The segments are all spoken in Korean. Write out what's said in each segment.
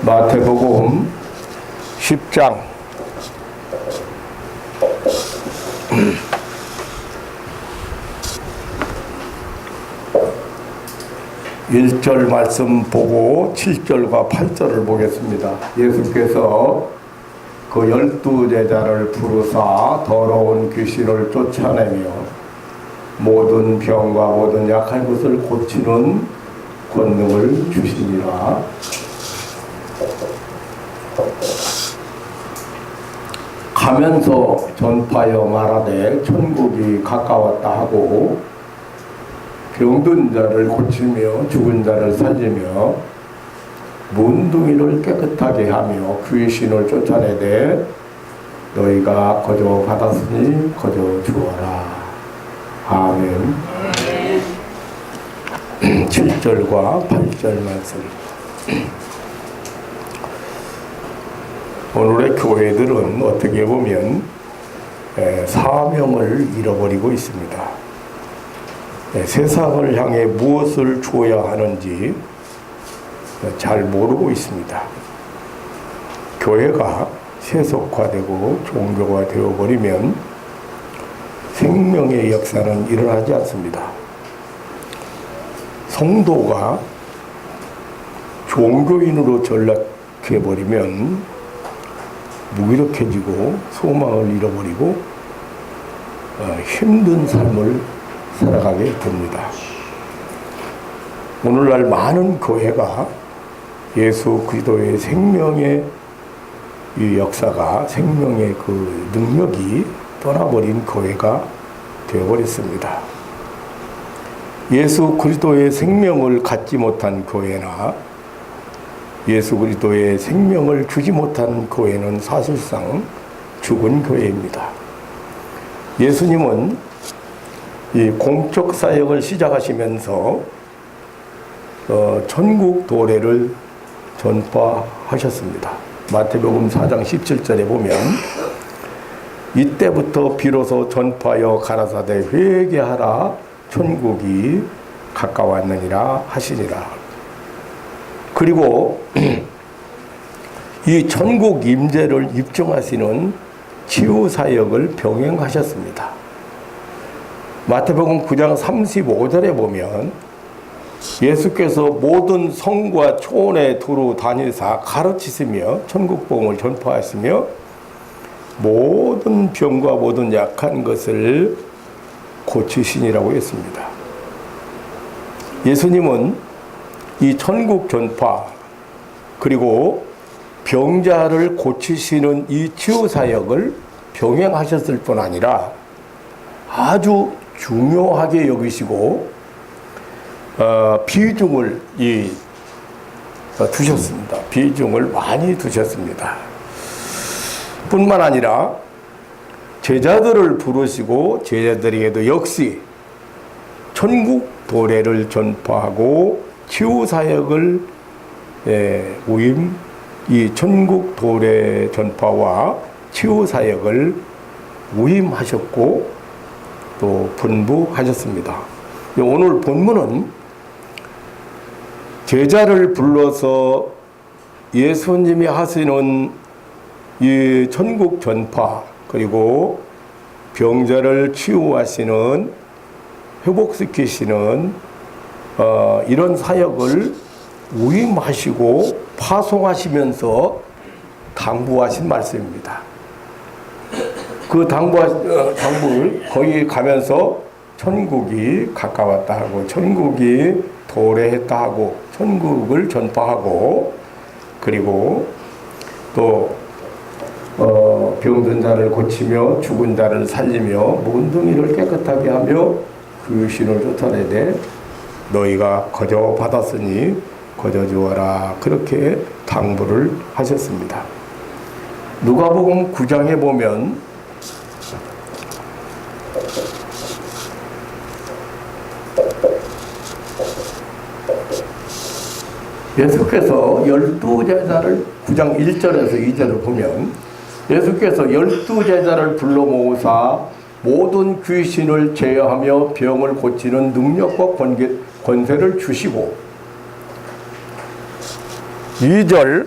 마태복음 10장 1절 말씀 보고 7절과 8절을 보겠습니다. 예수께서 그 12제자를 부르사 더러운 귀신을 쫓아내며 모든 병과 모든 약한 것을 고치는 권능을 주시니라. 가면서 전파하여 말하되 천국이 가까웠다 하고 병든 자를 고치며 죽은 자를 살리며 문둥이를 깨끗하게 하며 귀신을 쫓아내되 너희가 거저 받았으니 거저 주어라. 아멘. 7절과 8절 말씀. 오늘의 교회들은 어떻게 보면 사명을 잃어버리고 있습니다. 세상을 향해 무엇을 주어야 하는지 잘 모르고 있습니다. 교회가 세속화되고 종교가 되어버리면 생명의 역사는 일어나지 않습니다. 성도가 종교인으로 전락해버리면 무기력해지고 소망을 잃어버리고 힘든 삶을 살아가게 됩니다. 오늘날 많은 교회가 예수 그리스도의 생명의 이 역사가, 생명의 그 능력이 떠나버린 교회가 되어버렸습니다. 예수 그리스도의 생명을 갖지 못한 교회나 예수 그리스도의 생명을 주지 못한 교회는 사실상 죽은 교회입니다. 예수님은 이 공적 사역을 시작하시면서 천국 도래를 전파하셨습니다. 마태복음 4장 17절에 보면 이때부터 비로소 전파하여 가라사대 회개하라 천국이 가까웠느니라 하시니라. 그리고 이 천국 임재를 입증하시는 치유 사역을 병행하셨습니다. 마태복음 9장 35절에 보면 예수께서 모든 성과 초원에 두루 다니사 가르치시며 천국복음을 전파하시며 모든 병과 모든 약한 것을 고치시니라고 했습니다. 예수님은 이 천국 전파 그리고 병자를 고치시는 이 치유 사역을 병행하셨을 뿐 아니라 아주 중요하게 여기시고 비중을 두셨습니다. 비중을 많이 두셨습니다. 뿐만 아니라 제자들을 부르시고 제자들에게도 역시 천국 도래를 전파하고 치유 사역을 이 천국 도래 전파와 치유 사역을 위임하셨고 또 분부하셨습니다. 오늘 본문은 제자를 불러서 예수님이 하시는 이 천국 전파 그리고 병자를 치유하시는 회복시키시는 이런 사역을 위임하시고 파송하시면서 당부하신 말씀입니다. 그 당부를 거기 가면서 천국이 가까웠다 하고 천국이 도래했다 하고 천국을 전파하고 그리고 또 병든 자를 고치며 죽은 자를 살리며 문둥이를 깨끗하게 하며 귀신을 쫓아내되 너희가 거저 받았으니 거저 주어라 그렇게 당부를 하셨습니다. 누가복음 9장에 보면 예수께서 12제자를 9장 1절에서 2절을 보면 예수께서 12제자를 불러 모으사 모든 귀신을 제어하며 병을 고치는 능력과 권세를 주시고 2절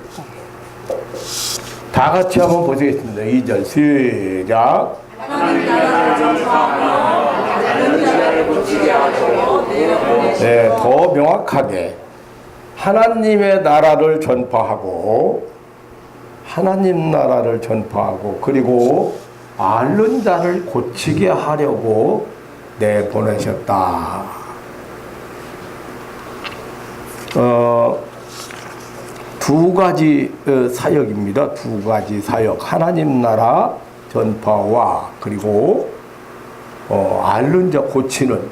다 같이 한번 보시겠습니다. 2절 시작. 네, 더 명확하게 하나님의 나라를 전파하고 하나님 나라를 전파하고 그리고 앓는 자를 고치게 하려고 내보내셨다. 두 가지 사역입니다. 두 가지 사역. 하나님 나라 전파와 그리고 앓는 자 고치는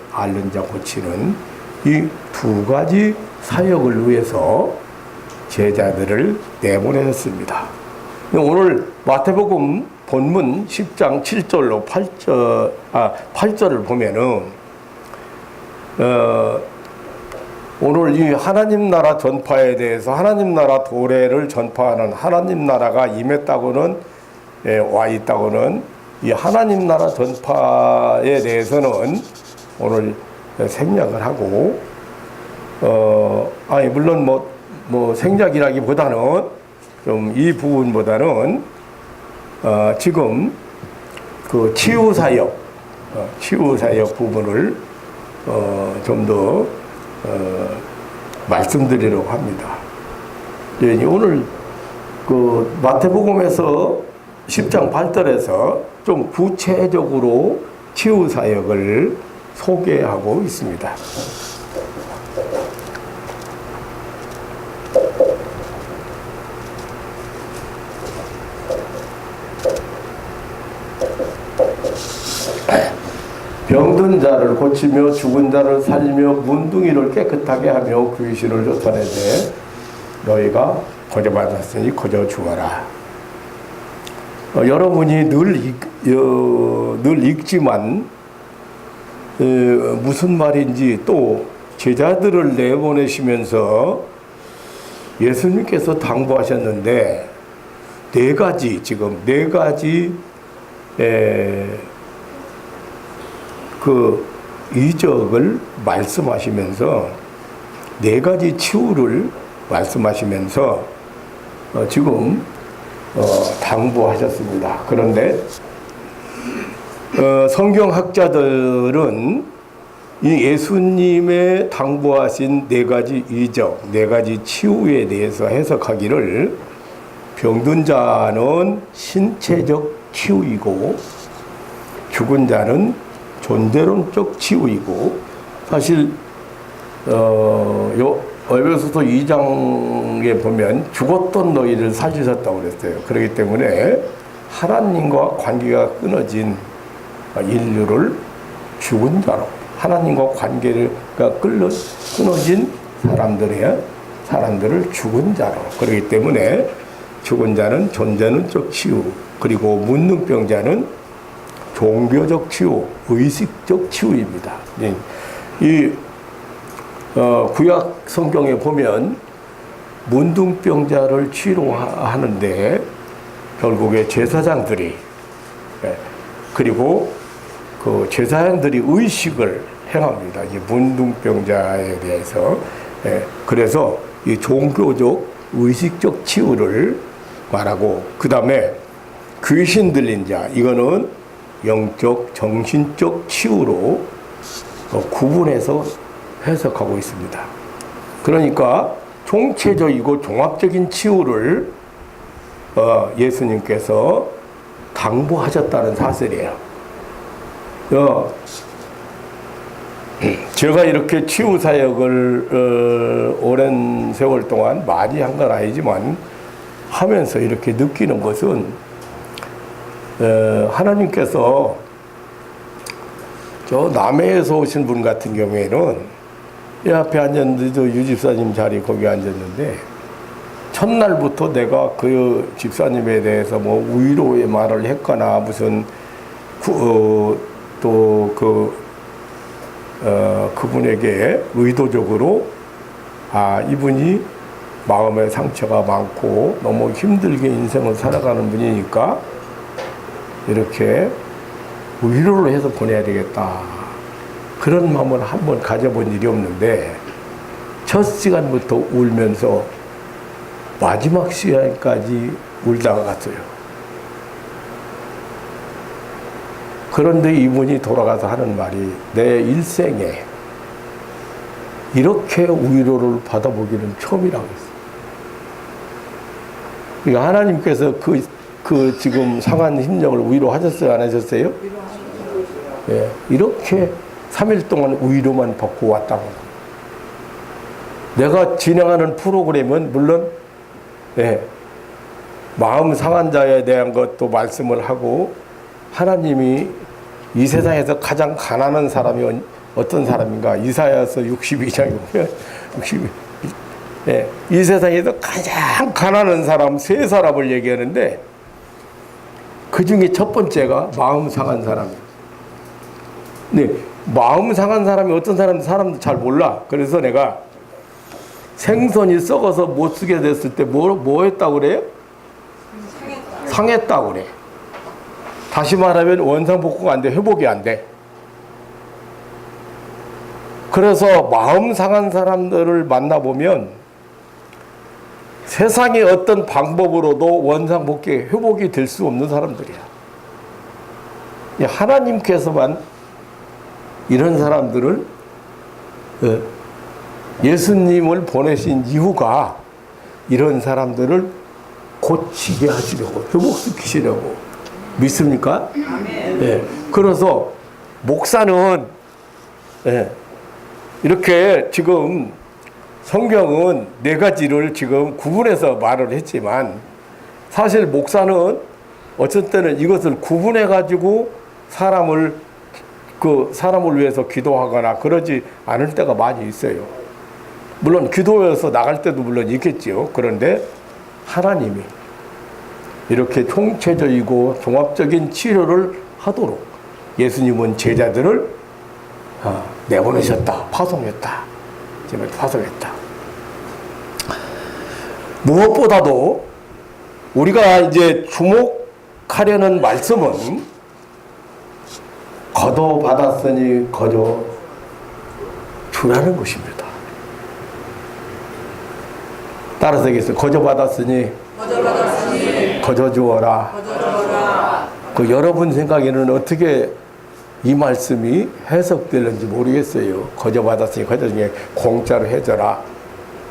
이 두 가지 사역을 위해서 제자들을 내보내셨습니다. 오늘 마태복음 본문 10장 7절로 8절을 보면은 오늘 이 하나님 나라 전파에 대해서 하나님 나라 도래를 전파하는 하나님 나라가 임했다고는 와 있다고는 이 하나님 나라 전파에 대해서는 오늘 생략을 하고 물론 뭐 생략이라기보다는 좀 이 부분보다는 지금 그 치유 사역 부분을 좀 더 말씀드리려고 합니다. 오늘 그 마태복음에서 10장 8절에서 좀 구체적으로 치유 사역을 소개하고 있습니다. 병든 자를 고치며 죽은 자를 살리며 문둥이를 깨끗하게 하며 귀신을 쫓아내되 너희가 거저받았으니 거저 죽어라. 여러분이 늘 읽지만 무슨 말인지 또 제자들을 내보내시면서 예수님께서 당부하셨는데 네 가지 그 이적을 말씀하시면서 네 가지 치유를 말씀하시면서 지금 당부하셨습니다. 그런데 성경학자들은 이 예수님의 당부하신 네 가지 이적, 네 가지 치유에 대해서 해석하기를 병든 자는 신체적 치유이고 죽은 자는 존재론적 치유이고 사실 에베소서 2장에 보면 죽었던 너희를 살리셨다고 그랬어요. 그렇기 때문에 하나님과 관계가 끊어진 인류를 죽은 자로 하나님과 관계가 끊어진 사람들을 죽은 자로 그렇기 때문에 죽은 자는 존재론적 치유 그리고 문둥병자는 종교적 치유, 의식적 치유입니다. 이 구약 성경에 보면 문둥병자를 치료하는데 결국에 제사장들이 그리고 그 제사장들이 의식을 행합니다. 이 문둥병자에 대해서 그래서 이 종교적 의식적 치유를 말하고 그 다음에 귀신 들린 자 이거는 영적, 정신적 치유로 구분해서 해석하고 있습니다. 그러니까 총체적이고 종합적인 치유를 예수님께서 당부하셨다는 사실이에요. 제가 이렇게 치유 사역을 오랜 세월 동안 많이 한 건 아니지만 하면서 이렇게 느끼는 것은 하나님께서 저 남해에서 오신 분 같은 경우에는 이 앞에 앉았는데도 유 집사님 자리 거기 앉았는데 첫날부터 내가 그 집사님에 대해서 뭐 위로의 말을 했거나 무슨 그분에게 의도적으로 이분이 마음에 상처가 많고 너무 힘들게 인생을 살아가는 분이니까 이렇게 위로를 해서 보내야 되겠다. 그런 마음을 한번 가져본 일이 없는데 첫 시간부터 울면서 마지막 시간까지 울다가 갔어요. 그런데 이분이 돌아가서 하는 말이 내 일생에 이렇게 위로를 받아보기는 처음이라고 했어요. 그러니까 하나님께서 그 지금 상한 심령을 위로하셨어요? 안 하셨어요? 예, 이렇게 3일 동안 위로만 받고 왔다고. 내가 진행하는 프로그램은 물론 예, 마음 상한 자에 대한 것도 말씀을 하고 하나님이 이 세상에서 가장 가난한 사람이 어떤 사람인가? 이사야서 62장에 보면 62, 예, 이 세상에서 가장 가난한 사람 세 사람을 얘기하는데 그 중에 첫 번째가 마음 상한 사람이에요. 네, 마음 상한 사람이 어떤 사람도 잘 몰라. 그래서 내가 생선이 썩어서 못 쓰게 됐을 때 뭐 했다고 그래요? 상했다고 그래. 다시 말하면 원상복구가 안 돼. 회복이 안 돼. 그래서 마음 상한 사람들을 만나보면 세상의 어떤 방법으로도 원상복구 회복이 될 수 없는 사람들이야. 하나님께서만 이런 사람들을 예수님을 보내신 이유가 이런 사람들을 고치게 하시려고 회복시키시려고 믿습니까? 예. 그래서 목사는 예. 이렇게 지금 성경은 네 가지를 지금 구분해서 말을 했지만 사실 목사는 어쩔 때는 이것을 구분해 가지고 사람을 위해서 기도하거나 그러지 않을 때가 많이 있어요. 물론 기도해서 나갈 때도 물론 있겠지요. 그런데 하나님이 이렇게 총체적이고 종합적인 치료를 하도록 예수님은 제자들을 내보내셨다. 파송했다. 지금 파송했다. 무엇보다도 우리가 이제 주목하려는 말씀은 거둬받았으니 거저 주라는 것입니다. 따라서 얘기했어요. 거저받았으니 거저 주어라. 그 여러분 생각에는 어떻게 이 말씀이 해석되는지 모르겠어요. 거저받았으니 거저 중에 공짜로 해줘라.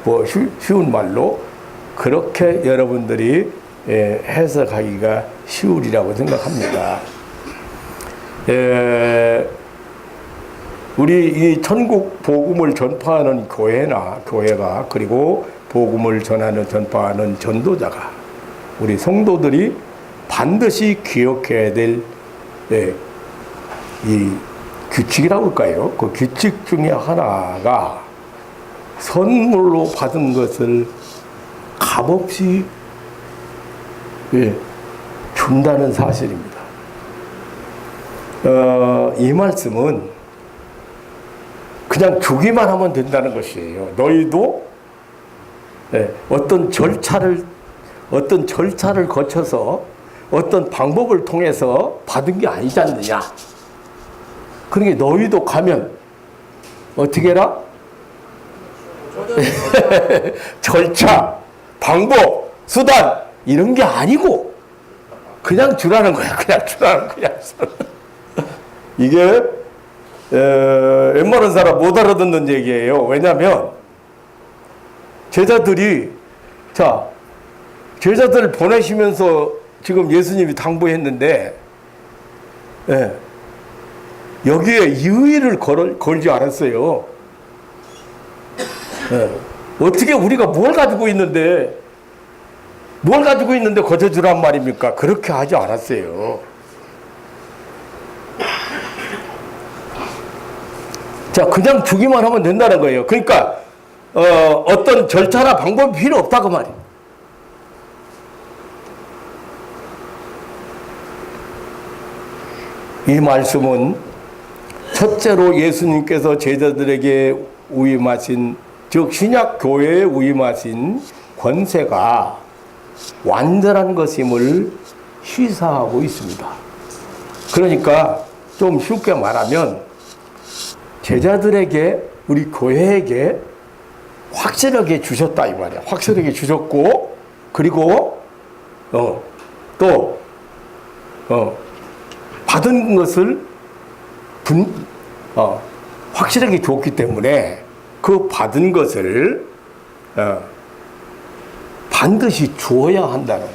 뭐 쉬운 말로 그렇게 여러분들이 해석하기가 쉬우리라고 생각합니다. 우리 이 천국 복음을 전파하는 교회가 그리고 복음을 전파하는 전도자가 우리 성도들이 반드시 기억해야 될 이 규칙이라고 할까요? 그 규칙 중에 하나가 선물로 받은 것을 값없이 준다는 사실입니다. 이 말씀은 그냥 주기만 하면 된다는 것이에요. 너희도 어떤 절차를 거쳐서 어떤 방법을 통해서 받은 게 아니지 않느냐. 그러니까 너희도 가면 어떻게 해라? 절차, 방법, 수단 이런 게 아니고 그냥 주라는 거야. 그냥 주라는 거야. 이게 웬만한 사람 못 알아듣는 얘기예요. 왜냐하면 제자들을 보내시면서 지금 예수님이 당부했는데 여기에 이의를 걸지 않았어요. 어떻게 우리가 뭘 가지고 있는데 거저주란 말입니까? 그렇게 하지 않았어요. 자, 그냥 주기만 하면 된다는 거예요. 그러니까 어떤 절차나 방법이 필요 없다고 말이에요. 이 말씀은 첫째로 예수님께서 제자들에게 위임하신, 즉 신약 교회에 위임하신 권세가 완전한 것임을 시사하고 있습니다. 그러니까 좀 쉽게 말하면 제자들에게 우리 교회에게 확실하게 주셨다 이 말이야. 확실하게 주셨고 그리고 또 받은 것을 확실하게 줬기 때문에 그 받은 것을 반드시 주어야 한다는,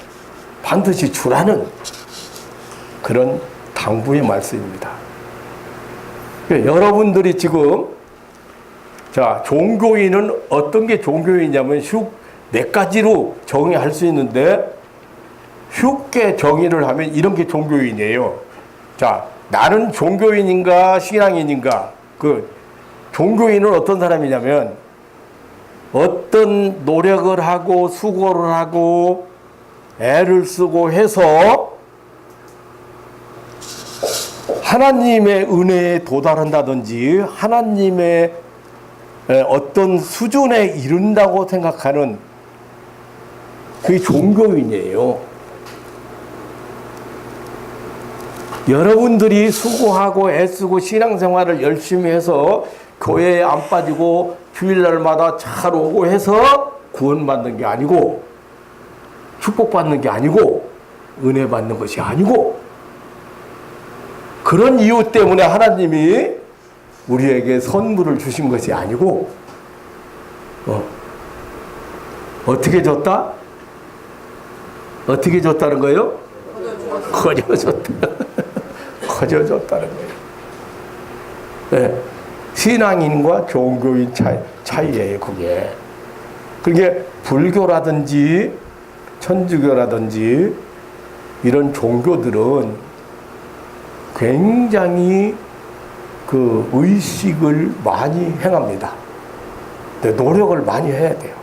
반드시 주라는 그런 당부의 말씀입니다. 여러분들이 지금 자, 종교인은 어떤 게 종교인이냐면 몇 가지로 정의할 수 있는데 쉽게 정의를 하면 이런 게 종교인이에요. 자, 나는 종교인인가 신앙인인가? 그 종교인은 어떤 사람이냐면 어떤 노력을 하고 수고를 하고 애를 쓰고 해서 하나님의 은혜에 도달한다든지 하나님의 어떤 수준에 이른다고 생각하는 그게 종교인이에요. 여러분들이 수고하고 애쓰고 신앙생활을 열심히 해서 교회에 안 빠지고 주일날마다 잘 오고 해서 구원받는 게 아니고 축복받는 게 아니고 은혜 받는 것이 아니고 그런 이유 때문에 하나님이 우리에게 선물을 주신 것이 아니고 어떻게 줬다? 어떻게 줬다는 거예요? 커져줬다. 커져줬다는 거예요. 네. 신앙인과 종교인 차이예요, 그게. 그게 불교라든지 천주교라든지 이런 종교들은 굉장히 그 의식을 많이 행합니다. 노력을 많이 해야 돼요.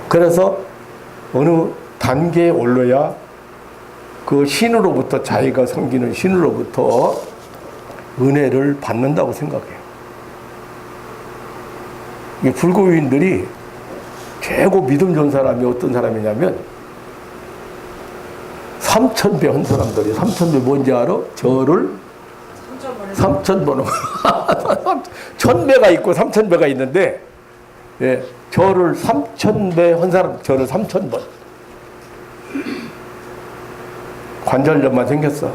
그래서 어느 단계에 올라야 그 신으로부터 자기가 섬기는 신으로부터 은혜를 받는다고 생각해요. 이 불교인들이 최고 믿음 좋은 사람이 어떤 사람이냐면 3,000배 한 사람들이 3,000배 뭔지 알아? 절을 3,000번 1,000배가 있고 3,000배가 있는데 예, 절을 3,000배 한 사람 절을 3,000번 관절염만 생겼어.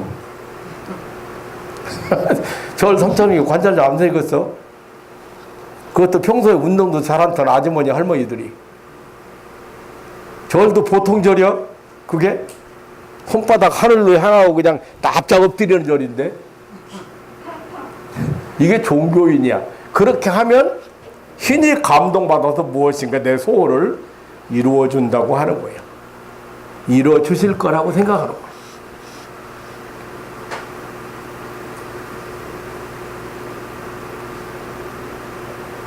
절 3,000이 관절염 안 생겼어. 그것도 평소에 운동도 잘한다는 아주머니 할머니들이. 절도 보통 절이야? 그게 손바닥 하늘로 향하고 그냥 납작 엎드리는 절인데 이게 종교인이야. 그렇게 하면 신이 감동받아서 무엇인가 내 소원을 이루어준다고 하는 거예요. 이루어주실 거라고 생각하는 거예요.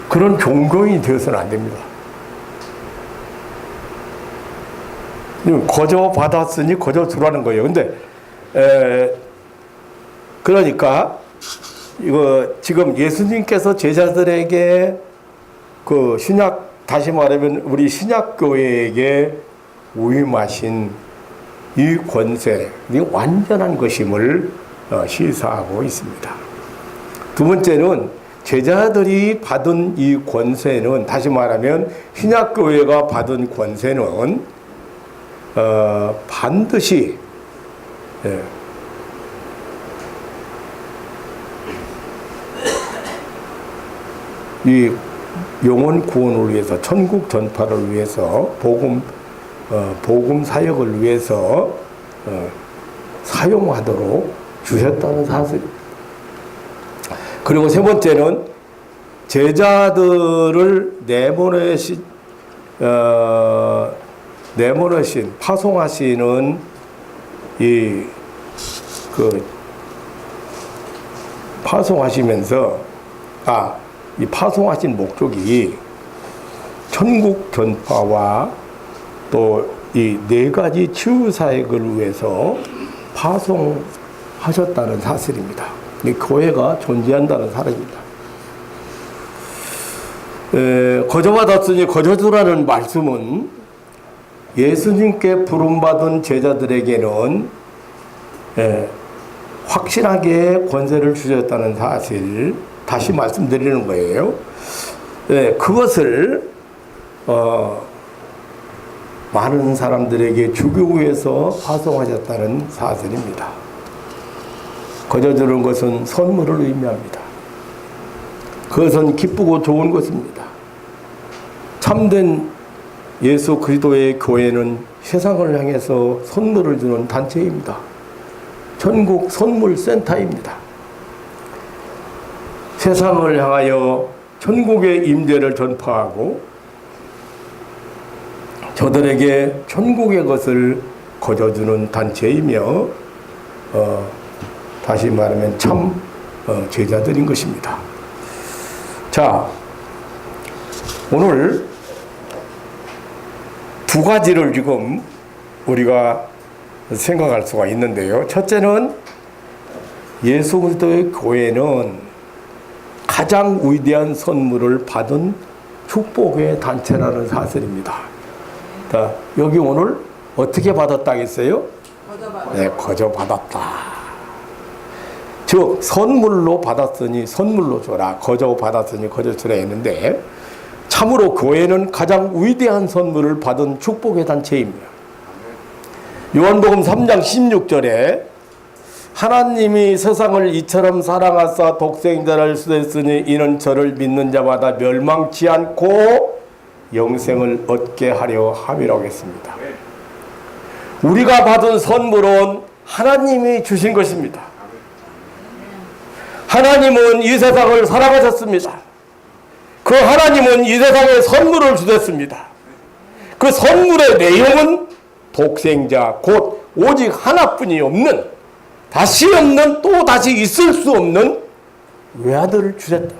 그런 종교인이 되어서는 안 됩니다. 거저 받았으니 거저 주라는 거예요. 근데 그러니까 이거 지금 예수님께서 제자들에게 그 신약 다시 말하면 우리 신약교회에게 위임하신 이 권세, 이 완전한 것임을 시사하고 있습니다. 두 번째는 제자들이 받은 이 권세는 다시 말하면 신약교회가 받은 권세는 반드시 이 영혼 구원을 위해서 천국 전파를 위해서 복음 사역을 위해서 사용하도록 주셨다는 사실입니다. 그리고 세 번째는 제자들을 내보내신 파송하시는 파송하시면서 이 파송하신 목적이 천국 전파와 또 이 네 가지 치유 사역을 위해서 파송하셨다는 사실입니다. 이 교회가 존재한다는 사실입니다. 거저 받았으니 거저 주라는 말씀은 예수님께 부름받은 제자들에게는 확실하게 권세를 주셨다는 사실 다시 말씀드리는 거예요. 네, 그것을 많은 사람들에게 주기 위해서 파송하셨다는 사실입니다. 거저주는 것은 선물을 의미합니다. 그것은 기쁘고 좋은 것입니다. 참된 예수 그리스도의 교회는 세상을 향해서 선물을 주는 단체입니다. 전국 선물 센터입니다. 세상을 향하여 천국의 임재를 전파하고 저들에게 천국의 것을 거저주는 단체이며 다시 말하면 참 제자들인 것입니다. 자, 오늘 두 가지를 지금 우리가 생각할 수가 있는데요. 첫째는 예수 그리스도의 교회는 가장 위대한 선물을 받은 축복의 단체라는 사실입니다. 자, 여기 오늘 어떻게 받았다 했어요? 네, 거저 받았다. 즉 선물로 받았으니 선물로 줘라, 거저 받았으니 거저 주라 했는데 참으로 교회는 가장 위대한 선물을 받은 축복의 단체입니다. 요한복음 3장 16절에 하나님이 세상을 이처럼 사랑하사 독생자를 주셨으니 이는 저를 믿는 자마다 멸망치 않고 영생을 얻게 하려 함이라고 했습니다. 우리가 받은 선물은 하나님이 주신 것입니다. 하나님은 이 세상을 사랑하셨습니다. 그 하나님은 이 세상에 선물을 주셨습니다. 그 선물의 내용은 독생자 곧 오직 하나뿐이 없는, 다시 없는, 또 다시 있을 수 없는 외아들을 주셨다.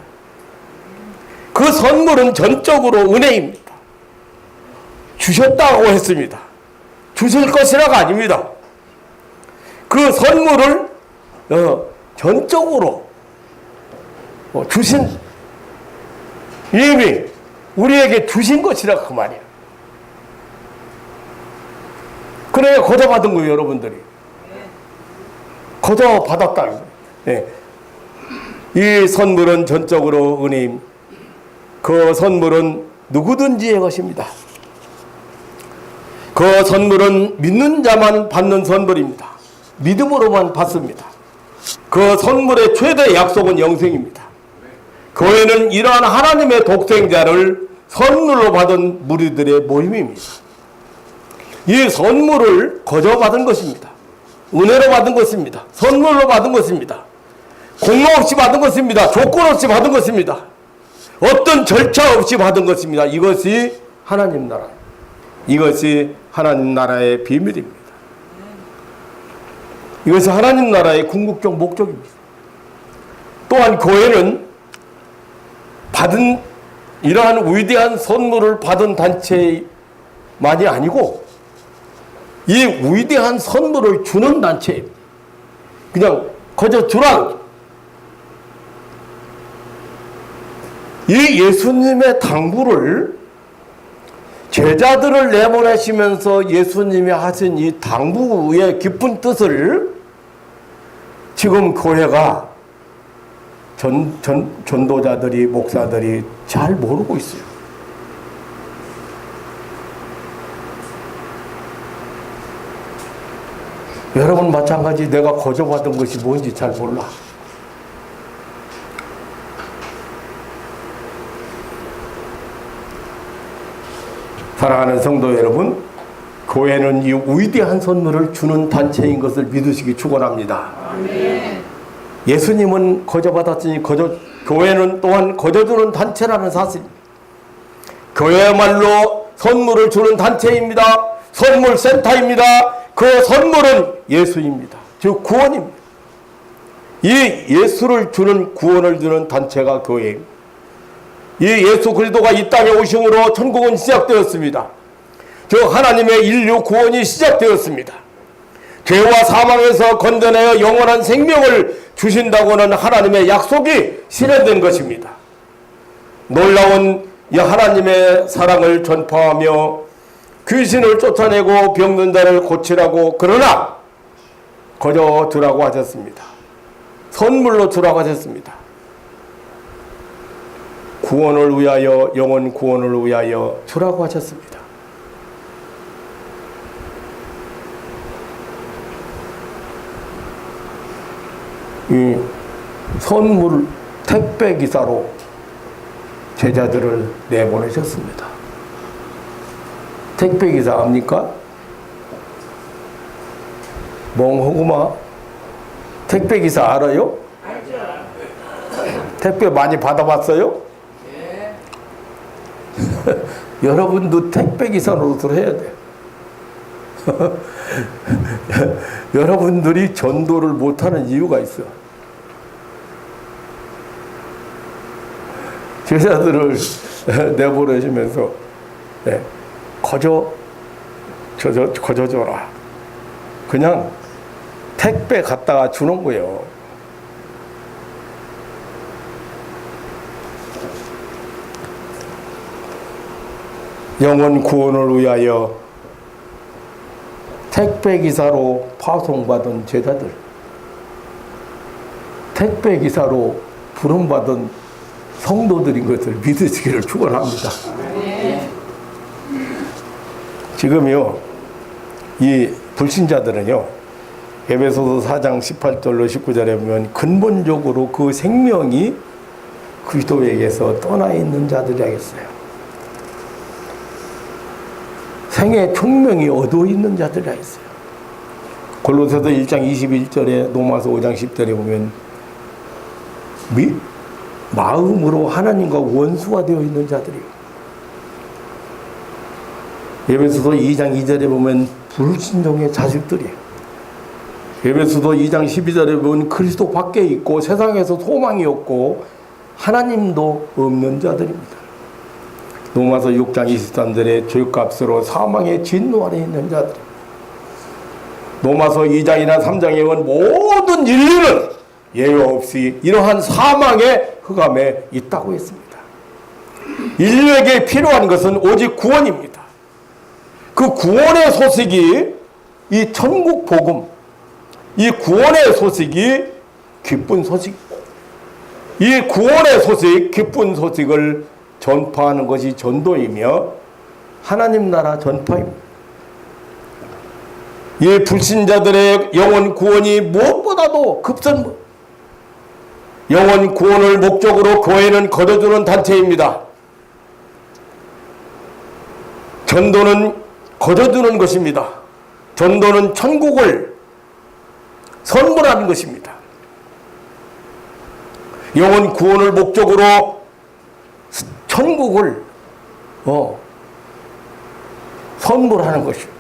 그 선물은 전적으로 은혜입니다. 주셨다고 했습니다. 주실 것이라가 아닙니다. 그 선물을 전적으로 주신 이미 우리에게 주신 것이라 그 말이야. 그래야 거저 받은 거예요, 여러분들이. 거저 받았다. 네. 이 선물은 전적으로 은혜입니다. 그 선물은 누구든지의 것입니다. 그 선물은 믿는 자만 받는 선물입니다. 믿음으로만 받습니다. 그 선물의 최대 약속은 영생입니다. 교회는 이러한 하나님의 독생자를 선물로 받은 무리들의 모임입니다. 이 선물을 거저 받은 것입니다. 은혜로 받은 것입니다. 선물로 받은 것입니다. 공로 없이 받은 것입니다. 조건 없이 받은 것입니다. 어떤 절차 없이 받은 것입니다. 이것이 하나님 나라. 이것이 하나님 나라의 비밀입니다. 이것이 하나님 나라의 궁극적 목적입니다. 또한 교회는 받은 이러한 위대한 선물을 받은 단체만이 아니고 이 위대한 선물을 주는 단체입니다. 그냥 거저 주라. 이 예수님의 당부를 제자들을 내보내시면서 예수님이 하신 이 당부의 깊은 뜻을 지금 교회가 전도자들이, 목사들이 잘 모르고 있어요. 여러분 마찬가지 내가 거저받은 것이 뭔지 잘 몰라. 사랑하는 성도 여러분, 교회는 이 위대한 선물을 주는 단체인 것을 믿으시기 축원합니다. 아멘. 예수님은 거저받았으니 교회는 또한 거저주는 단체라는 사실. 교회야말로 선물을 주는 단체입니다. 선물 센터입니다. 그 선물은 예수입니다. 즉 구원입니다. 이 예수를 주는, 구원을 주는 단체가 교회입니다. 이 예수 그리스도가 이 땅에 오심으로 천국은 시작되었습니다. 즉 하나님의 인류 구원이 시작되었습니다. 죄와 사망에서 건져내어 영원한 생명을 주신다고는 하나님의 약속이 실현된 것입니다. 놀라운 이 하나님의 사랑을 전파하며 귀신을 쫓아내고 병든 자를 고치라고, 그러나 거저 두라고 하셨습니다. 선물로 주라고 하셨습니다. 구원을 위하여, 영혼 구원을 위하여 주라고 하셨습니다. 이 선물 택배 기사로 제자들을 내보내셨습니다. 택배 기사 압니까? 멍하구마. 택배 기사 알아요? 택배 많이 받아봤어요? 네. 여러분도 택배 기사 노릇을 해야 돼요. 여러분들이 전도를 못하는 이유가 있어. 제자들을 내보내시면서 네, 거저줘라. 그냥 택배 갖다가 주는 거예요. 영혼 구원을 위하여 택배 기사로 파송받은 제자들, 택배 기사로 부름받은 성도들인 것을 믿으시기를 축원합니다. 지금요, 이 불신자들은요, 에베소서 4장 18절로 19절에 보면 근본적으로 그 생명이 그리스도에게서 떠나 있는 자들이겠어요. 생의 총명이 어두워 있는 자들이 있어요. 골로새서 1장 21절에 로마서 5장 10절에 보면 마음으로 하나님과 원수가 되어 있는 자들이에요. 에베소서 2장 2절에 보면 불신종의 자식들이에요. 에베소서 2장 12절에 보면 그리스도 밖에 있고 세상에서 소망이 없고 하나님도 없는 자들입니다. 로마서 6장 23절에 죄값으로 사망의 진노 아래 있는 자들. 로마서 2장이나 3장에 온 모든 인류는 예외 없이 이러한 사망의 흑암에 있다고 했습니다. 인류에게 필요한 것은 오직 구원입니다. 그 구원의 소식이 이 천국 복음, 이 구원의 소식이 기쁜 소식, 이 구원의 소식, 기쁜 소식을 전파하는 것이 전도이며 하나님 나라 전파입니다. 이 불신자들의 영혼 구원이 무엇보다도 급선무. 영혼 구원을 목적으로 교회는 거둬주는 단체입니다. 전도는 거둬주는 것입니다. 전도는 천국을 선물하는 것입니다. 영혼 구원을 목적으로 천국을 선물하는 것입니다.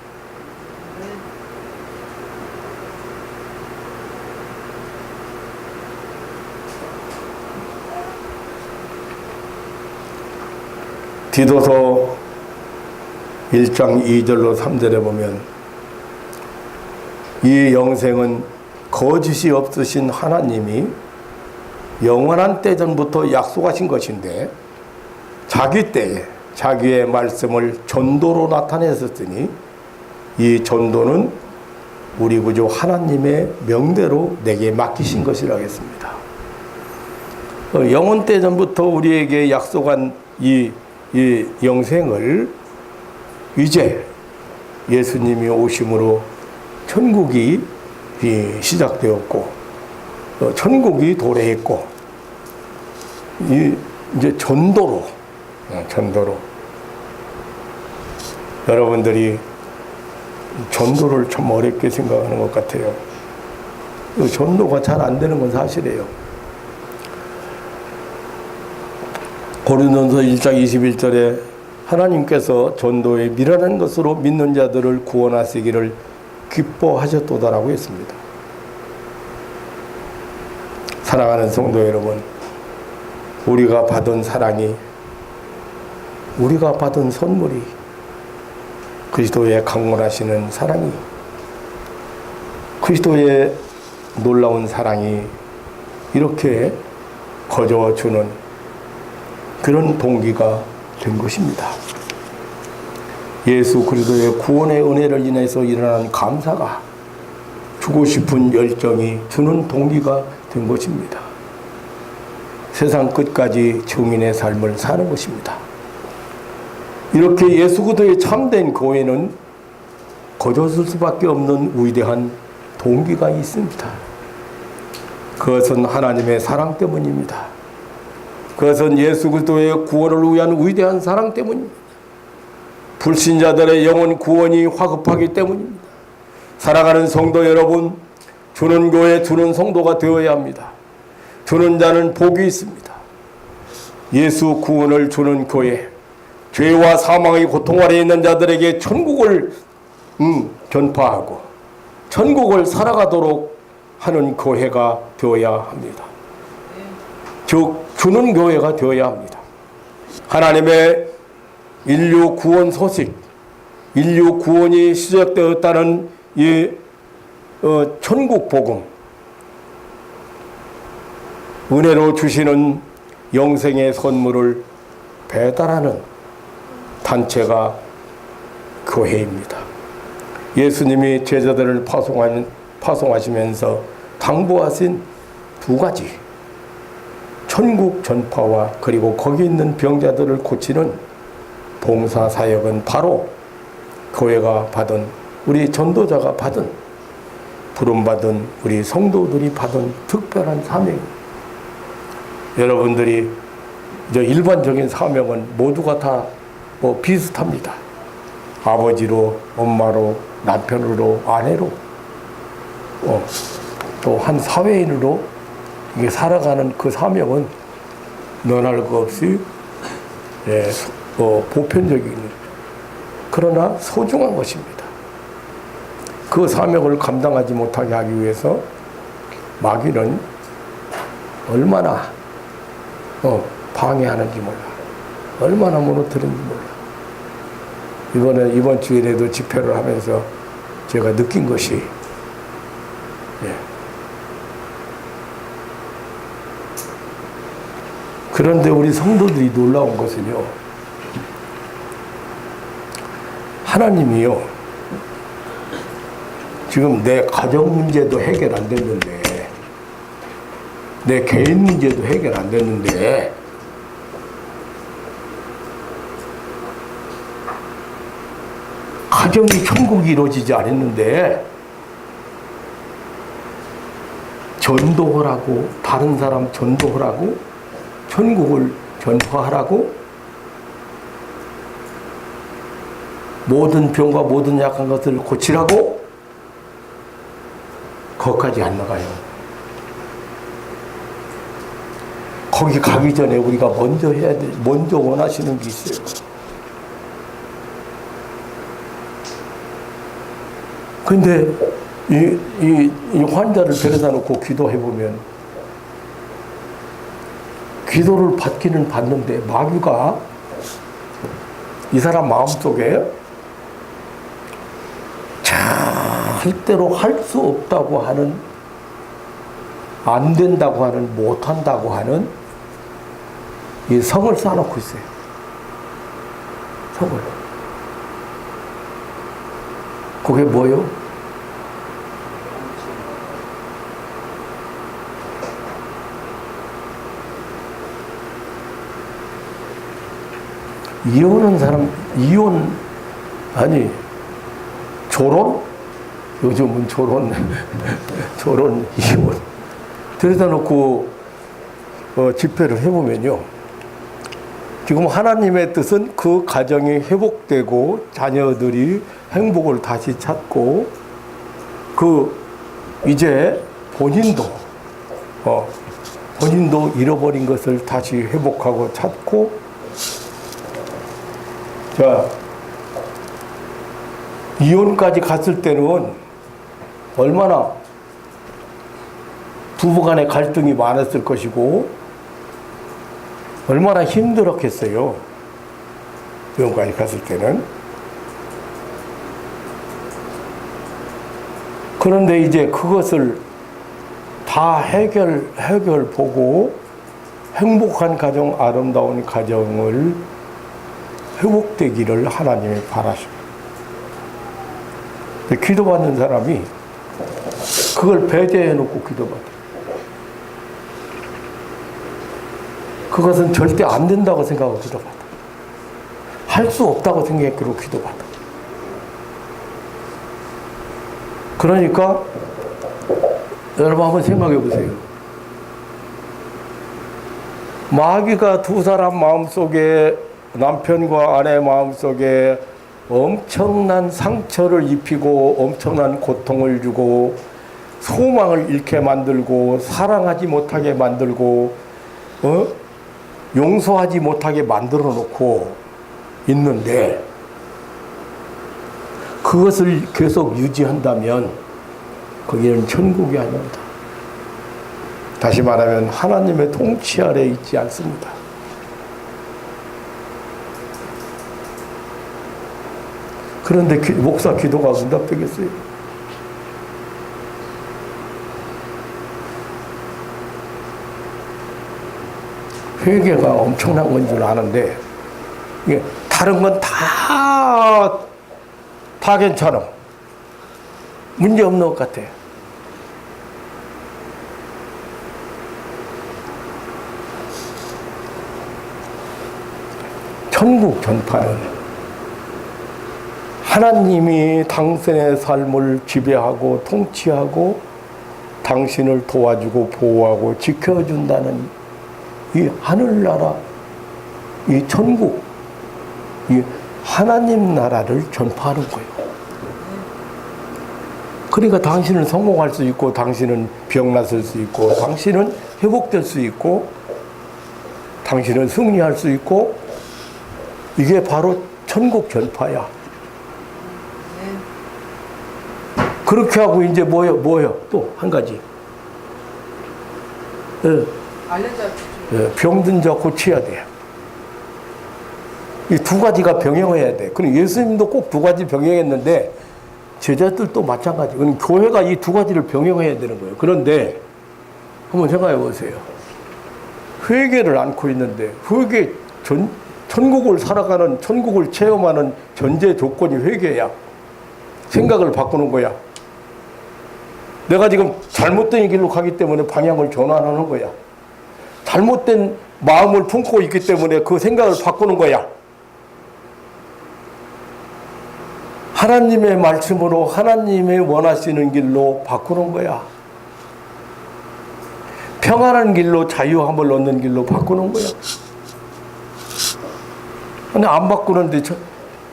디도서 1장 2절로 3절에 보면 이 영생은 거짓이 없으신 하나님이 영원한 때 전부터 약속하신 것인데 자기 때에 자기의 말씀을 전도로 나타내셨으니 이 전도는 우리 구주 하나님의 명대로 내게 맡기신 것이라고 했습니다. 영원 때 전부터 우리에게 약속한 이 영생을 이제 예수님이 오심으로 천국이 시작되었고 천국이 도래했고 이제 전도로 여러분들이 전도를 참 어렵게 생각하는 것 같아요. 전도가 잘 안 되는 건 사실이에요. 고린도서 1장 21절에 하나님께서 전도에 미련한 것으로 믿는 자들을 구원하시기를 기뻐하셨도다라고 했습니다. 사랑하는 성도 여러분, 우리가 받은 사랑이, 우리가 받은 선물이, 그리스도의 강권하시는 사랑이, 그리스도의 놀라운 사랑이 이렇게 거저주는 그런 동기가 된 것입니다. 예수 그리스도의 구원의 은혜를 인해서 일어난 감사가 주고 싶은 열정이 주는 동기가 된 것입니다. 세상 끝까지 증인의 삶을 사는 것입니다. 이렇게 예수 그리스도의 참된 교회는 거저줄 수밖에 없는 위대한 동기가 있습니다. 그것은 하나님의 사랑 때문입니다. 그것은 예수 그리스도의 구원을 위한 위대한 사랑 때문입니다. 불신자들의 영혼 구원이 화급하기 때문입니다. 사랑하는 성도 여러분, 주는 교회, 주는 성도가 되어야 합니다. 주는 자는 복이 있습니다. 예수 구원을 주는 교회, 죄와 사망의 고통 아래 있는 자들에게 천국을 전파하고 천국을 살아가도록 하는 교회가 되어야 합니다. 즉 주는 교회가 되어야 합니다. 하나님의 인류 구원 소식, 인류 구원이 시작되었다는 이 천국 복음, 은혜로 주시는 영생의 선물을 배달하는 단체가 교회입니다. 예수님이 제자들을 파송하시면서 당부하신 두 가지, 천국 전파와 그리고 거기 있는 병자들을 고치는 봉사 사역은 바로 교회가 받은, 우리 전도자가 받은, 부름받은 우리 성도들이 받은 특별한 사명입니다. 여러분들이 이제 일반적인 사명은 모두가 다 비슷합니다. 아버지로, 엄마로, 남편으로, 아내로, 또 한 사회인으로 이게 살아가는 그 사명은 너날 것 없이 보편적인, 그러나 소중한 것입니다. 그 사명을 감당하지 못하게 하기 위해서 마귀는 얼마나 방해하는지 몰라. 얼마나 무너뜨리는지 몰라. 이번 주일에도 집회를 하면서 제가 느낀 것이, 그런데 우리 성도들이 놀라운 것은요, 하나님이요, 지금 내 가정 문제도 해결 안 됐는데, 내 개인 문제도 해결 안 됐는데, 가정이 천국이 이루어지지 않았는데, 전도하라고, 다른 사람 전도하라고, 천국을 전파하라고, 모든 병과 모든 약한 것을 고치라고, 거기까지 안 나가요. 거기 가기 전에 우리가 먼저 해야 돼. 먼저 원하시는 게 있어요. 근데 이 환자를 데려다 놓고 기도해 보면, 기도를 받기는 받는데 마귀가 이 사람 마음속에 절대로 할 수 없다고 하는, 안 된다고 하는, 못 한다고 하는 이 성을 쌓아놓고 있어요. 성을. 그게 뭐예요? 이혼한 사람, 졸혼? 요즘은 졸혼, 이혼. 데려다 놓고 집회를 해보면요, 지금 하나님의 뜻은 그 가정이 회복되고 자녀들이 행복을 다시 찾고, 이제 본인도 잃어버린 것을 다시 회복하고 찾고, 이혼까지 갔을 때는 얼마나 부부간의 갈등이 많았을 것이고, 얼마나 힘들었겠어요. 이혼까지 갔을 때는. 그런데 이제 그것을 다 해결 보고 행복한 가정, 아름다운 가정을 회복되기를 하나님이 바라십니다. 기도받는 사람이 그걸 배제해놓고 기도받아. 그것은 절대 안 된다고 생각하고 기도받아. 할 수 없다고 생각하고 기도받아. 그러니까 여러분 한번 생각해 보세요. 마귀가 두 사람 마음속에, 남편과 아내 마음속에 엄청난 상처를 입히고 엄청난 고통을 주고 소망을 잃게 만들고 사랑하지 못하게 만들고 용서하지 못하게 만들어 놓고 있는데, 그것을 계속 유지한다면 거기는 천국이 아닙니다. 다시 말하면 하나님의 통치 아래 있지 않습니다. 그런데 목사 기도가 응답되겠어요? 회개가 엄청난 건 줄 아는데, 이게 다른 건 다 괜찮아. 문제 없는 것 같아. 천국 전파는 하나님이 당신의 삶을 지배하고 통치하고 당신을 도와주고 보호하고 지켜준다는 이 하늘나라, 이 천국, 이 하나님 나라를 전파하는 거예요. 그러니까 당신은 성공할 수 있고, 당신은 병났을 수 있고, 당신은 회복될 수 있고, 당신은 승리할 수 있고, 이게 바로 천국 전파야. 그렇게 하고 이제 뭐요? 또 한 가지. 병든 자 고쳐야 돼요. 이 두 가지가 병행해야 돼. 그럼 예수님도 꼭 두 가지 병행했는데 제자들도 마찬가지. 그럼 교회가 이 두 가지를 병행해야 되는 거예요. 그런데 한번 생각해 보세요. 회개를 안고 있는데, 회개 천국을 살아가는, 천국을 체험하는 전제 조건이 회개야. 생각을 바꾸는 거야. 내가 지금 잘못된 길로 가기 때문에 방향을 전환하는 거야. 잘못된 마음을 품고 있기 때문에 그 생각을 바꾸는 거야. 하나님의 말씀으로 하나님의 원하시는 길로 바꾸는 거야. 평안한 길로, 자유함을 얻는 길로 바꾸는 거야. 근데 안 바꾸는데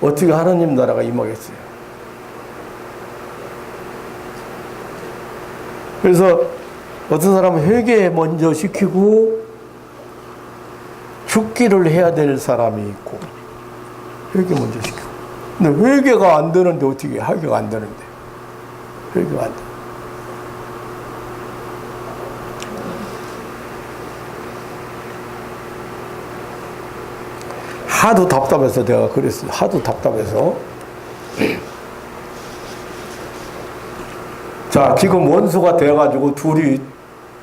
어떻게 하나님 나라가 임하겠어요? 그래서 어떤 사람은 회개 먼저 시키고 죽기를 해야 될 사람이 있고, 회개 먼저 시키고. 근데 회개가 안 되는데 어떻게 해? 회개가 안 되는데. 회개가 안 돼. 하도 답답해서 내가 그랬어요. 하도 답답해서. 자, 지금 원수가 돼가지고 둘이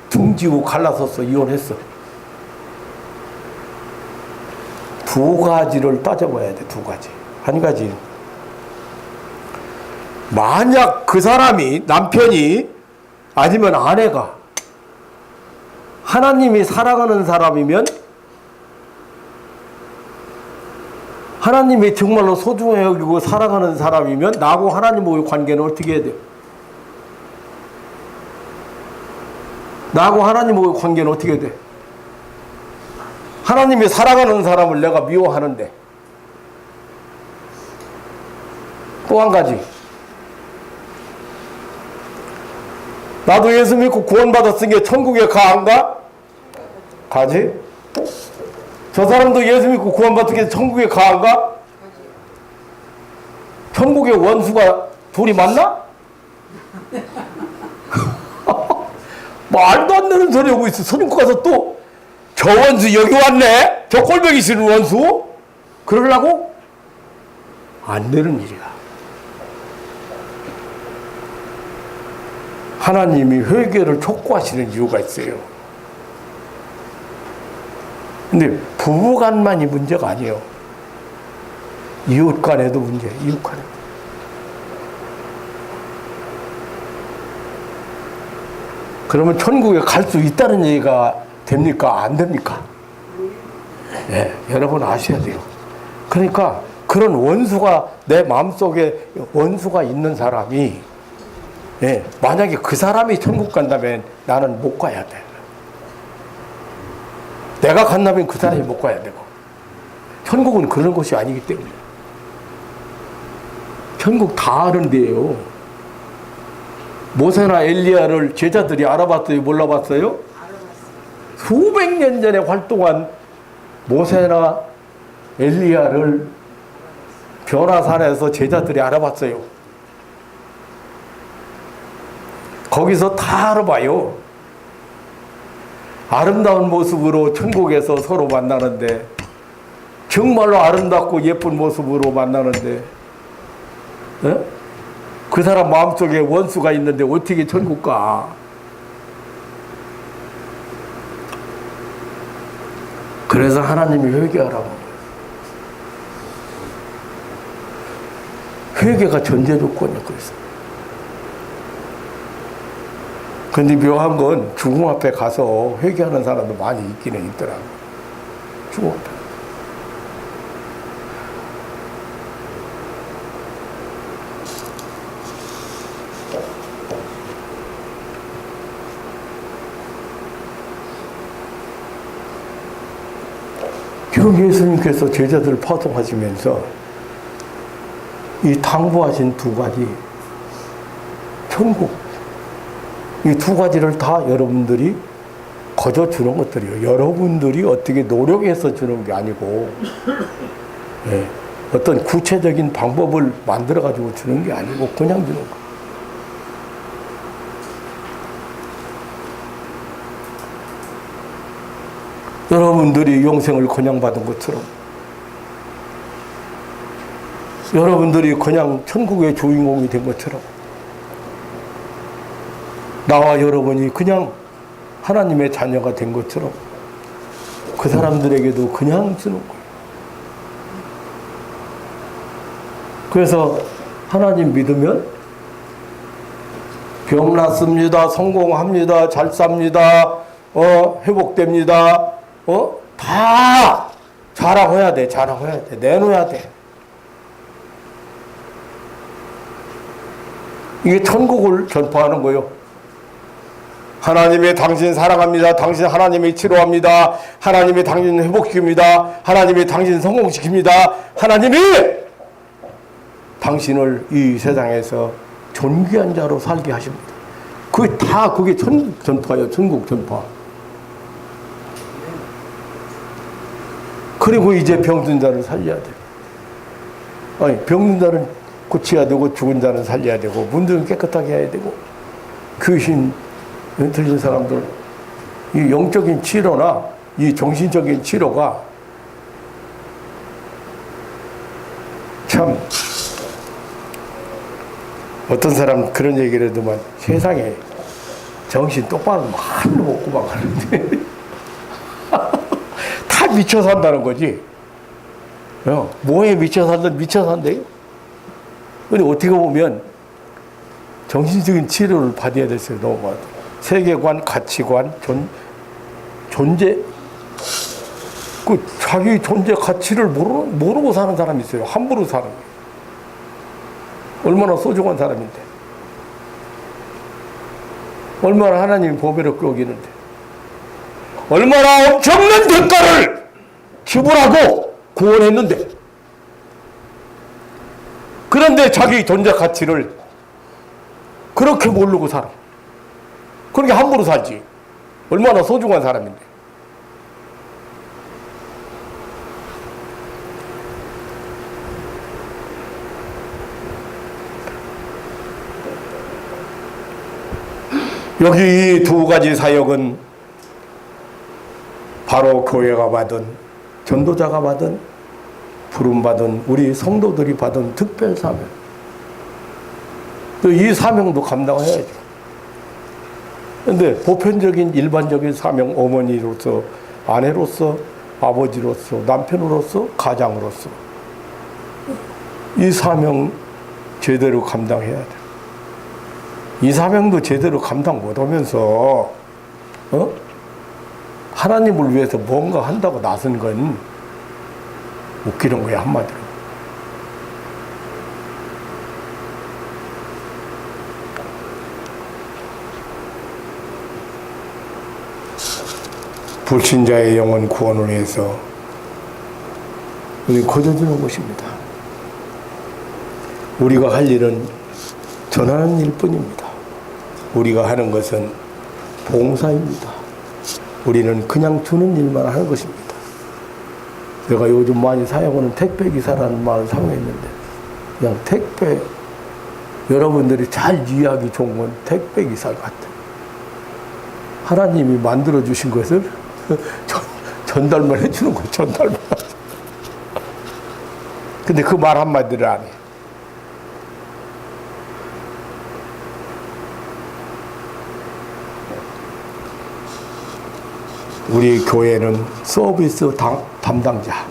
등지고 갈라섰어. 이혼했어. 두 가지를 따져봐야 돼. 두 가지. 한 가지. 만약 그 사람이, 남편이 아니면 아내가 하나님이 사랑하는 사람이면, 하나님이 정말로 소중히 여기고 사랑하는 사람이면 나하고 하나님과의 관계는 어떻게 해야 돼요? 나하고 하나님과의 관계는 어떻게 돼? 하나님이 사랑하는 사람을 내가 미워하는데. 또 한 가지. 나도 예수 믿고 구원받았으니까 천국에 가, 안 가? 가지? 저 사람도 예수 믿고 구원받았으니까 천국에 가, 안 가? 천국에 원수가 둘이 만나? 말도 안 되는 소리 하고 있어. 선임고 가서 또 저 원수 여기 왔네? 저 꼴보기 싫은 원수? 그러려고? 안 되는 일이야. 하나님이 회개를 촉구하시는 이유가 있어요. 근데 부부간만이 문제가 아니에요. 이웃간에도 문제예요. 이웃간에. 그러면 천국에 갈 수 있다는 얘기가 됩니까? 안 됩니까? 예, 여러분 아셔야 돼요. 그러니까 그런 원수가 내 마음속에 원수가 있는 사람이 예, 만약에 그 사람이 천국 간다면 나는 못 가야 돼. 내가 간다면 그 사람이 못 가야 되고 천국은 그런 것이 아니기 때문에 천국 다 아는 데예요. 모세나 엘리야를 제자들이 알아봤어요? 몰라봤어요? 수백 년 전에 활동한 모세나 엘리야를 변화산에서 제자들이 알아봤어요. 거기서 다 알아봐요. 아름다운 모습으로 천국에서 서로 만나는데 정말로 아름답고 예쁜 모습으로 만나는데 에? 그 사람 마음속에 원수가 있는데 어떻게 천국 가? 그래서 하나님이 회개하라고. 회개가 전제 조건이야. 그래서. 근데 묘한 건 죽음 앞에 가서 회개하는 사람도 많이 있기는 있더라고. 죽음 앞에. 지금 예수님께서 제자들을 파송하시면서 이 당부하신 두 가지 천국 이 두 가지를 다 여러분들이 거저 주는 것들이에요. 여러분들이 어떻게 노력해서 주는 게 아니고 예, 어떤 구체적인 방법을 만들어 가지고 주는 게 아니고 그냥 주는 거예요. 여러분들이 영생을 그냥 받은 것처럼 여러분들이 그냥 천국의 주인공이 된 것처럼 나와 여러분이 그냥 하나님의 자녀가 된 것처럼 그 사람들에게도 그냥 주는 거예요. 그래서 하나님 믿으면 병 낫습니다. 성공합니다. 잘 삽니다. 회복됩니다. 다 자랑해야 돼. 자랑해야 돼. 내놓아야 돼. 이게 천국을 전파하는 거예요. 하나님의 당신 사랑합니다. 당신 하나님이 치료합니다. 하나님이 당신 회복시킵니다. 하나님이 당신 성공시킵니다. 하나님이 당신을 이 세상에서 존귀한 자로 살게 하십니다. 그게 천국 전파예요. 천국 전파. 그리고 이제 병든 자를 살려야 돼요. 아니, 병든 자는 고쳐야 되고 죽은 자는 살려야 되고 문들은 깨끗하게 해야 되고 귀신 들린 사람들 이 영적인 치료나 이 정신적인 치료가 참 어떤 사람 그런 얘기를 하더만 세상에 정신 똑바로 많이 먹고 막 하는데 다 미쳐 산다는 거지. 뭐에 미쳐 살든 미쳐 산대요. 근데 어떻게 보면 정신적인 치료를 받아야 됐어요. 너무 많아. 세계관, 가치관, 존재, 자기 존재 가치를 모르고 사는 사람이 있어요. 함부로 사는 거예요. 얼마나 소중한 사람인데. 얼마나 하나님이 보배로 끄기는데. 얼마나 엄청난 대가를 지불하고 구원했는데. 그런데 자기 존재 가치를 그렇게 모르고 살아. 그러니까 함부로 살지. 얼마나 소중한 사람인데. 여기 이 두 가지 사역은 바로 교회가 받은, 전도자가 받은, 부름받은, 우리 성도들이 받은 특별 사명. 이 사명도 감당해야죠. 그런데 보편적인 일반적인 사명, 어머니로서, 아내로서, 아버지로서, 남편으로서, 가장으로서 이 사명 제대로 감당해야 돼요. 이 사명도 제대로 감당 못하면서 하나님을 위해서 뭔가 한다고 나선 건 웃기는 거야, 한마디로. 불신자의 영혼 구원을 위해서 우리 거저주는 것입니다. 우리가 할 일은 전하는 일뿐입니다. 우리가 하는 것은 봉사입니다. 우리는 그냥 주는 일만 하는 것입니다. 제가 요즘 많이 사용하는 택배기사라는 말을 사용했는데, 그냥 택배, 여러분들이 잘 이해하기 좋은 건 택배기사 같아요. 하나님이 만들어주신 것을 전달만 해주는 거예요, 전달만. 근데 그 말 한마디를 안 해. 우리 교회는 서비스 담당자,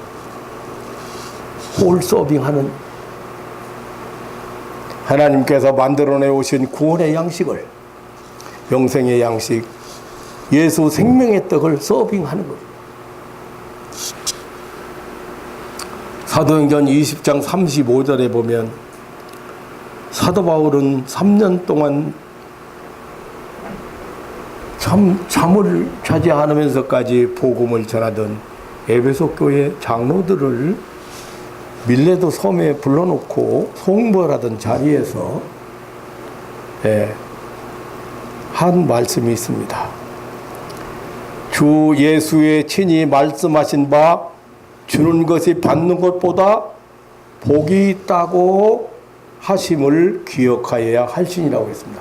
홀 서빙하는, 하나님께서 만들어내 오신 구원의 양식을, 영생의 양식, 예수 생명의 떡을 서빙하는 거예요. 사도행전 20장 35절에 보면 사도 바울은 3년 동안 잠을 자지 않으면서까지 복음을 전하던 에베소 교회 장로들을 밀레도 섬에 불러놓고 송벌하던 자리에서 한 말씀이 있습니다. 주 예수의 친히 말씀하신 바 주는 것이 받는 것보다 복이 있다고 하심을 기억하여야 할지니라고 했습니다.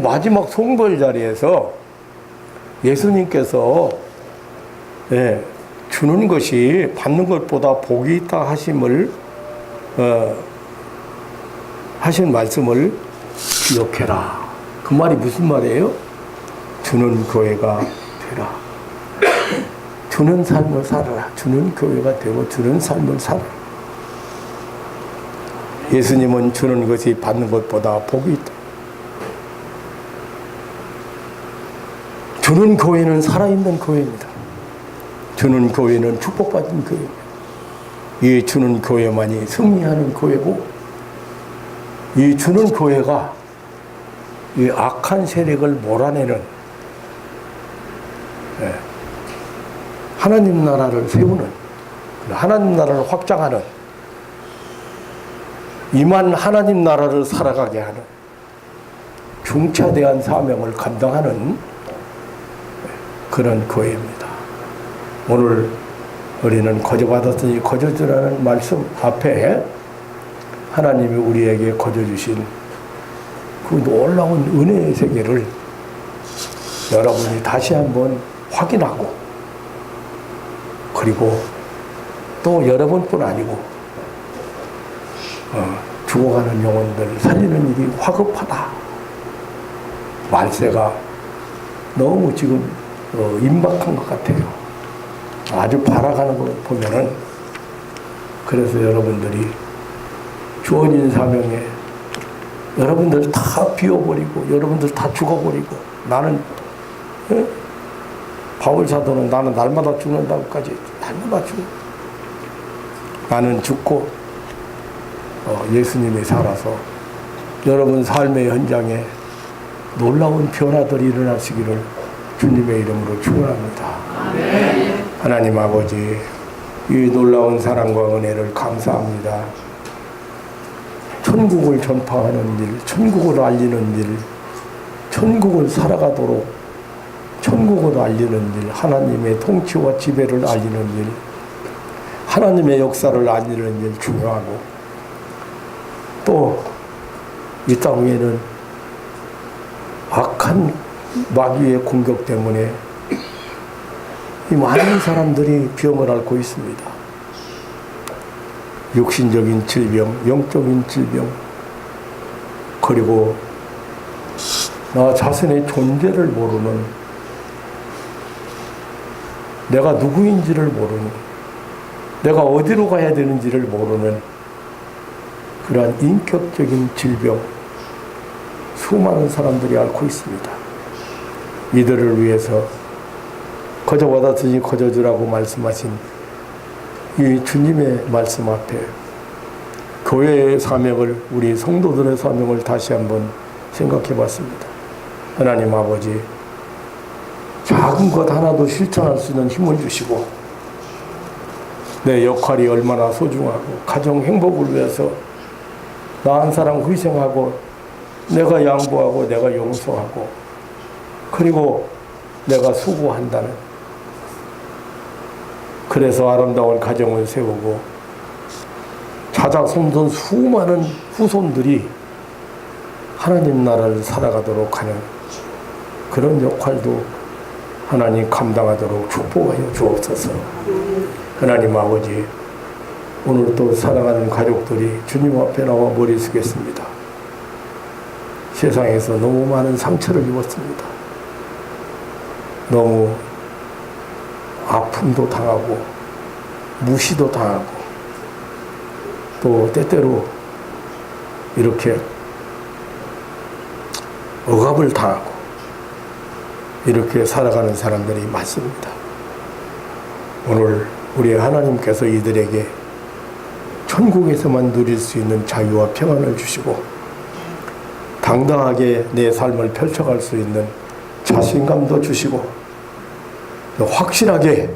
마지막 송벌 자리에서 예수님께서 주는 것이 받는 것보다 복이 있다 하심을 하신 말씀을 기억해라. 그 말이 무슨 말이에요? 주는 교회가 되라. 주는 삶을 살아라. 주는 교회가 되고 주는 삶을 살아라. 예수님은 주는 것이 받는 것보다 복이 있다. 주는 교회는 살아있는 교회입니다. 주는 교회는 축복받은 교회입니다. 이 주는 교회만이 승리하는 교회고, 이 주는 교회가 이 악한 세력을 몰아내는 하나님 나라를 세우는, 하나님 나라를 확장하는, 이만 하나님 나라를 살아가게 하는 중차대한 사명을 감당하는 그런 교회입니다. 오늘 우리는 거저받았으니 거저주라는 말씀 앞에 하나님이 우리에게 거저주신 그 놀라운 은혜의 세계를 여러분이 다시 한번 확인하고, 그리고 또 여러분뿐 아니고 죽어가는 영혼들을 살리는 일이 화급하다. 말세가 너무 지금 임박한 것 같아요. 아주 발아가는 거 보면은. 그래서 여러분들이 주어진 사명에 여러분들 다 비워버리고 여러분들 다 죽어버리고, 나는 바울 사도는 나는 날마다 죽는다고까지 했죠. 날마다 죽어. 나는 죽고 예수님이 살아서 여러분 삶의 현장에 놀라운 변화들이 일어나시기를 주님의 이름으로 축원합니다. 아멘. 하나님 아버지, 이 놀라운 사랑과 은혜를 감사합니다. 천국을 전파하는 일, 천국을 알리는 일, 천국을 살아가도록 천국을 알리는 일, 하나님의 통치와 지배를 알리는 일, 하나님의 역사를 알리는 일 중요하고, 또 이 땅에는 악한 마귀의 공격 때문에 이 많은 사람들이 병을 앓고 있습니다. 육신적인 질병, 영적인 질병, 그리고 나 자신의 존재를 모르는, 내가 누구인지를 모르는, 내가 어디로 가야 되는지를 모르는 그러한 인격적인 질병, 수많은 사람들이 앓고 있습니다. 이들을 위해서 거저 받았으니 거저 주라고 말씀하신 이 주님의 말씀 앞에 교회의 사명을, 우리 성도들의 사명을 다시 한번 생각해 봤습니다. 하나님 아버지, 작은 것 하나도 실천할 수 있는 힘을 주시고, 내 역할이 얼마나 소중하고 가정 행복을 위해서 나 한 사람 희생하고 내가 양보하고 내가 용서하고 그리고 내가 수고한다는, 그래서 아름다운 가정을 세우고 자자손손 수많은 후손들이 하나님 나라를 살아가도록 하는 그런 역할도 하나님 감당하도록 축복하여 주옵소서. 하나님 아버지, 오늘 또 사랑하는 가족들이 주님 앞에 나와 머리 숙였습니다. 세상에서 너무 많은 상처를 입었습니다. 너무 아픔도 당하고 무시도 당하고 또 때때로 이렇게 억압을 당하고 이렇게 살아가는 사람들이 많습니다. 오늘 우리 하나님께서 이들에게 천국에서만 누릴 수 있는 자유와 평안을 주시고 당당하게 내 삶을 펼쳐갈 수 있는 자신감도 주시고 확실하게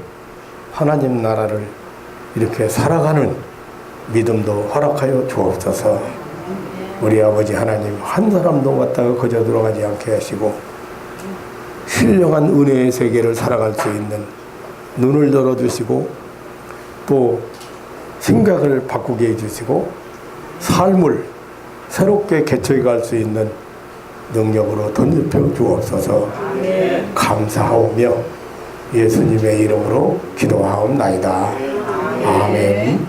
하나님 나라를 이렇게 살아가는 믿음도 허락하여 주옵소서. 우리 아버지 하나님, 한 사람도 왔다가 거저 들어가지 않게 하시고 신령한 은혜의 세계를 살아갈 수 있는 눈을 열어주시고 또 생각을 바꾸게 해주시고 삶을 새롭게 개척해 갈 수 있는 능력으로 덧입혀 주옵소서. 감사하오며 예수님의 이름으로 기도하옵나이다. 아멘.